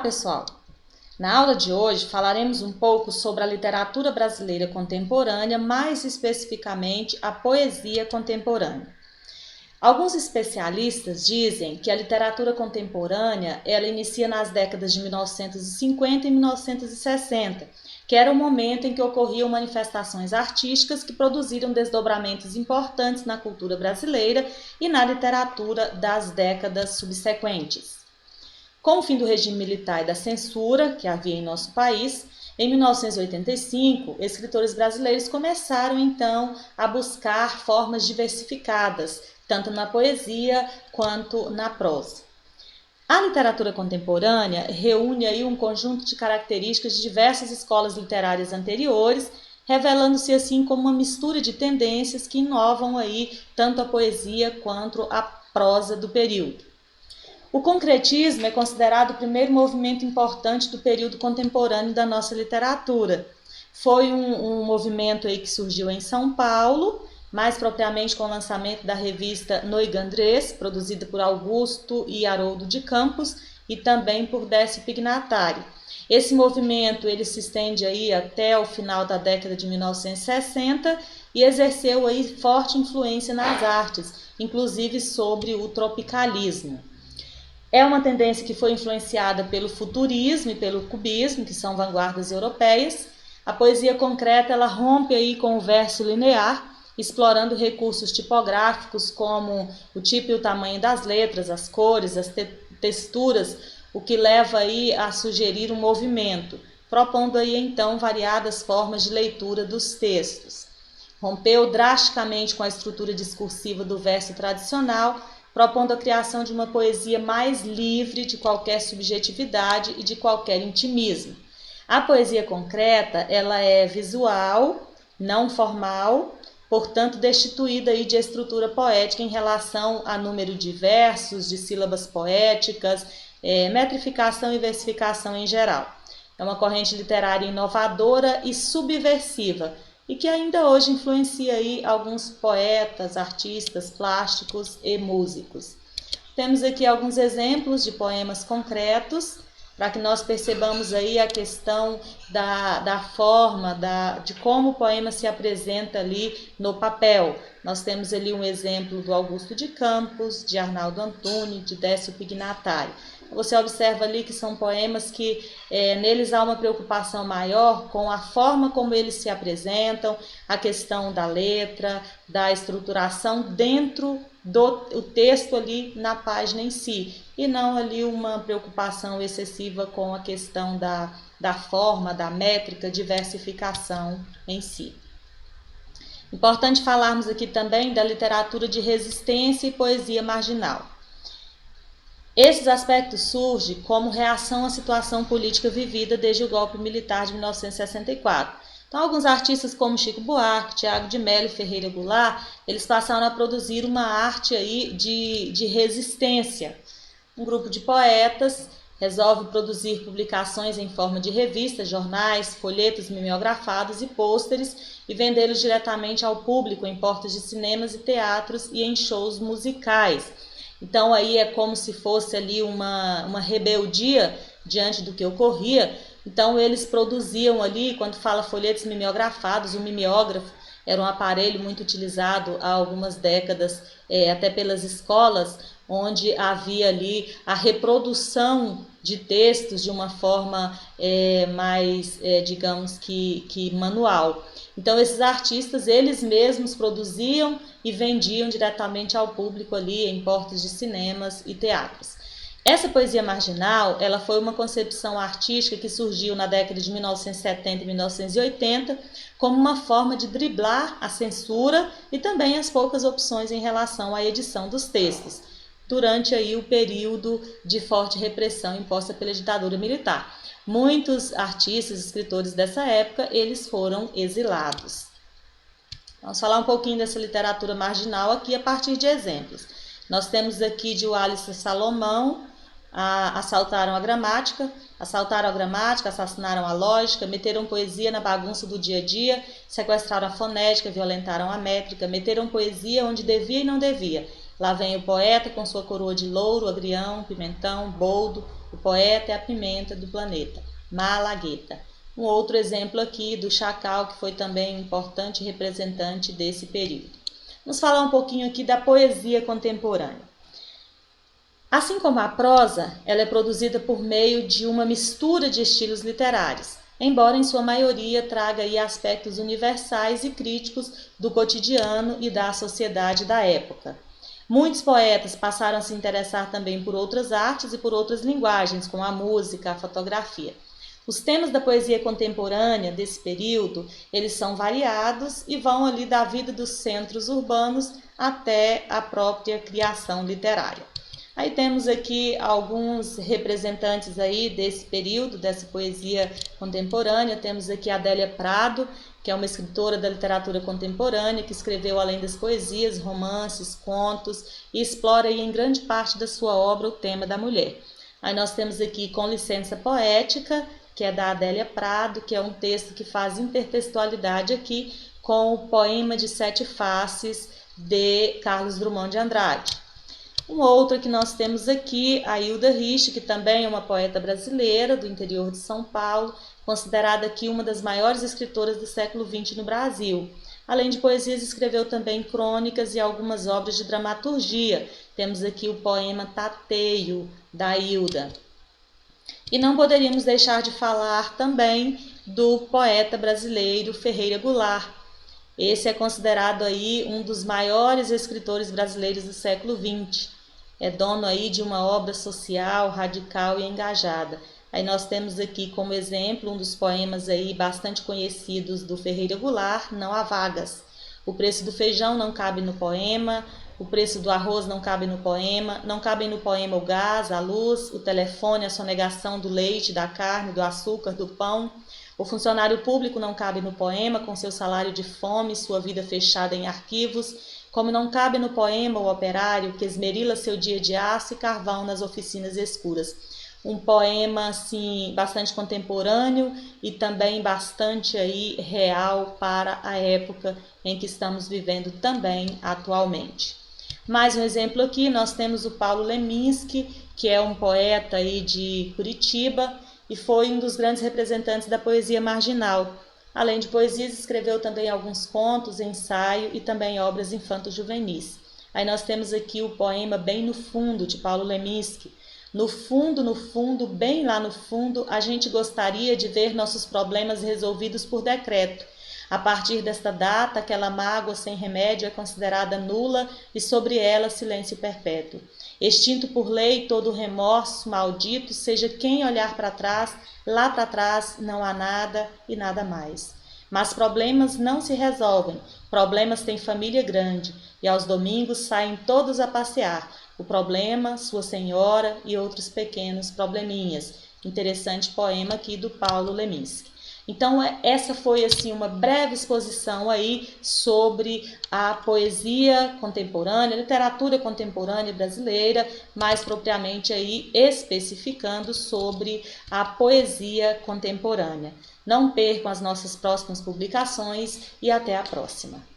Olá, pessoal! Na aula de hoje falaremos um pouco sobre a literatura brasileira contemporânea, mais especificamente a poesia contemporânea. Alguns especialistas dizem que a literatura contemporânea ela inicia nas décadas de 1950 e 1960, que era o momento em que ocorriam manifestações artísticas que produziram desdobramentos importantes na cultura brasileira e na literatura das décadas subsequentes. Com o fim do regime militar e da censura que havia em nosso país, em 1985, escritores brasileiros começaram então a buscar formas diversificadas, tanto na poesia quanto na prosa. A literatura contemporânea reúne aí um conjunto de características de diversas escolas literárias anteriores, revelando-se assim como uma mistura de tendências que inovam aí tanto a poesia quanto a prosa do período. O concretismo é considerado o primeiro movimento importante do período contemporâneo da nossa literatura. Foi um movimento aí que surgiu em São Paulo, mais propriamente com o lançamento da revista Noigandrês, produzida por Augusto e Haroldo de Campos, e também por Décio Pignatari. Esse movimento ele se estende aí até o final da década de 1960 e exerceu aí forte influência nas artes, inclusive sobre o tropicalismo. É uma tendência que foi influenciada pelo futurismo e pelo cubismo, que são vanguardas europeias. A poesia concreta ela rompe aí com o verso linear, explorando recursos tipográficos como o tipo e o tamanho das letras, as cores, as texturas, o que leva aí a sugerir um movimento, propondo aí então variadas formas de leitura dos textos. Rompeu drasticamente com a estrutura discursiva do verso tradicional, propondo a criação de uma poesia mais livre de qualquer subjetividade e de qualquer intimismo. A poesia concreta, ela é visual, não formal, portanto destituída aí de estrutura poética em relação a número de versos, de sílabas poéticas, metrificação e versificação em geral. É uma corrente literária inovadora e subversiva, e que ainda hoje influencia aí alguns poetas, artistas, plásticos e músicos. Temos aqui alguns exemplos de poemas concretos, para que nós percebamos aí a questão da forma, de como o poema se apresenta ali no papel. Nós temos ali um exemplo do Augusto de Campos, de Arnaldo Antunes, de Décio Pignatari. Você observa ali que são poemas que neles há uma preocupação maior com a forma como eles se apresentam, a questão da letra, da estruturação dentro do texto ali na página em si, e não ali uma preocupação excessiva com a questão da forma, da métrica, diversificação em si. Importante falarmos aqui também da literatura de resistência e poesia marginal. Esses aspectos surgem como reação à situação política vivida desde o golpe militar de 1964. Então, alguns artistas como Chico Buarque, Tiago de Mello e Ferreira Goulart, eles passaram a produzir uma arte aí de resistência. Um grupo de poetas resolve produzir publicações em forma de revistas, jornais, folhetos mimeografados e pôsteres e vendê-los diretamente ao público em portas de cinemas e teatros e em shows musicais. Então aí é como se fosse ali uma rebeldia diante do que ocorria. Então eles produziam ali, quando fala folhetos mimeografados, o mimeógrafo era um aparelho muito utilizado há algumas décadas, até pelas escolas, onde havia ali a reprodução de textos de uma forma mais, digamos que manual. Então esses artistas, eles mesmos produziam e vendiam diretamente ao público ali em portas de cinemas e teatros. Essa poesia marginal, ela foi uma concepção artística que surgiu na década de 1970 e 1980 como uma forma de driblar a censura e também as poucas opções em relação à edição dos textos, durante aí o período de forte repressão imposta pela ditadura militar. Muitos artistas e escritores dessa época, eles foram exilados. Vamos falar um pouquinho dessa literatura marginal aqui a partir de exemplos. Nós temos aqui de Wallace Salomão, assaltaram a gramática, assassinaram a lógica, meteram poesia na bagunça do dia a dia, sequestraram a fonética, violentaram a métrica, meteram poesia onde devia e não devia. Lá vem o poeta com sua coroa de louro, agrião, pimentão, boldo, o poeta é a pimenta do planeta, Malagueta. Um outro exemplo aqui do Chacal, que foi também um importante representante desse período. Vamos falar um pouquinho aqui da poesia contemporânea. Assim como a prosa, ela é produzida por meio de uma mistura de estilos literários, embora em sua maioria traga aí aspectos universais e críticos do cotidiano e da sociedade da época. Muitos poetas passaram a se interessar também por outras artes e por outras linguagens, como a música, a fotografia. Os temas da poesia contemporânea desse período, eles são variados e vão ali da vida dos centros urbanos até a própria criação literária. Aí temos aqui alguns representantes aí desse período, dessa poesia contemporânea. Temos aqui Adélia Prado, que é uma escritora da literatura contemporânea, que escreveu, além das poesias, romances, contos, e explora aí em grande parte da sua obra o tema da mulher. Aí nós temos aqui Com Licença Poética, que é da Adélia Prado, que é um texto que faz intertextualidade aqui com o poema de Sete Faces de Carlos Drummond de Andrade. Um outro que nós temos aqui, a Hilda Rich, que também é uma poeta brasileira do interior de São Paulo, considerada aqui uma das maiores escritoras do século XX no Brasil. Além de poesias, escreveu também crônicas e algumas obras de dramaturgia. Temos aqui o poema Tateio, da Hilda. E não poderíamos deixar de falar também do poeta brasileiro Ferreira Goulart. Esse é considerado aí um dos maiores escritores brasileiros do século XX. É dono aí de uma obra social, radical e engajada. Aí nós temos aqui como exemplo um dos poemas aí bastante conhecidos do Ferreira Goulart, Não Há Vagas. O preço do feijão não cabe no poema, o preço do arroz não cabe no poema, não cabem no poema o gás, a luz, o telefone, a sonegação do leite, da carne, do açúcar, do pão. O funcionário público não cabe no poema, com seu salário de fome, sua vida fechada em arquivos, como não cabe no poema o operário que esmerila seu dia de aço e carvão nas oficinas escuras. Um poema assim bastante contemporâneo e também bastante aí real para a época em que estamos vivendo também atualmente. Mais um exemplo aqui, nós temos o Paulo Leminski, que é um poeta aí de Curitiba e foi um dos grandes representantes da poesia marginal. Além de poesias, escreveu também alguns contos, ensaio e também obras infanto-juvenis. Aí nós temos aqui o poema Bem no Fundo, de Paulo Leminski. No fundo, bem lá no fundo, a gente gostaria de ver nossos problemas resolvidos por decreto. A partir desta data, aquela mágoa sem remédio é considerada nula e sobre ela silêncio perpétuo. Extinto por lei todo remorso maldito, seja quem olhar para trás, lá para trás não há nada e nada mais. Mas problemas não se resolvem, problemas têm família grande e aos domingos saem todos a passear. O problema, sua senhora e outros pequenos probleminhas. Interessante poema aqui do Paulo Leminski. Então essa foi assim uma breve exposição aí sobre a poesia contemporânea, literatura contemporânea brasileira, mais propriamente aí especificando sobre a poesia contemporânea. Não percam as nossas próximas publicações e até a próxima.